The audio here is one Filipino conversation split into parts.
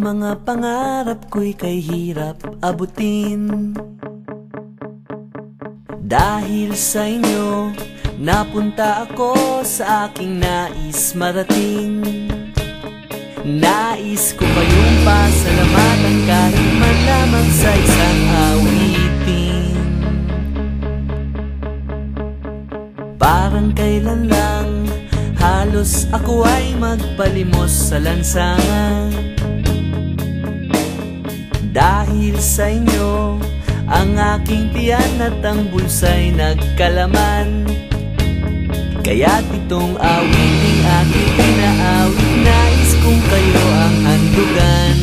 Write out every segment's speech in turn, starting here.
mga pangarap ko'y kay hirap abutin. Dahil sa inyo, napunta ako sa aking nais marating. Nais ko kayong pasalamatan kahit man lamang sa isang awitin. Parang kailan lang, halos ako ay magpalimos sa lansangan. Dahil sa inyo, ang aking tiyan at ang bulsa'y nagkalaman. Kaya't itong awiting aking pinaawit, nais kong kayo ang handugan.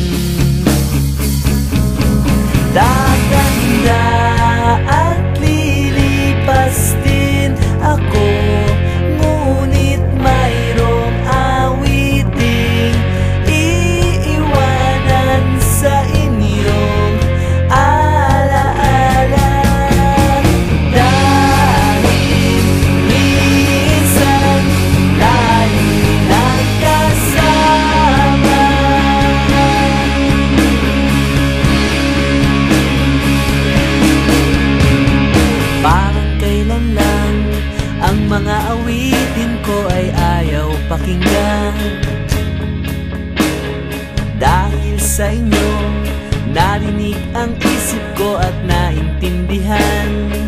Tatanda at lilipas din ako, ngunit mayroong awiting iiwanan sa inyong alaala. Dahil minsan tayo'y nagkasama. Parang kailan lang, ang mga awitin ko ay ayaw pakinggan. Dahil sa inyo, narinig ang isip ko at naintindihan.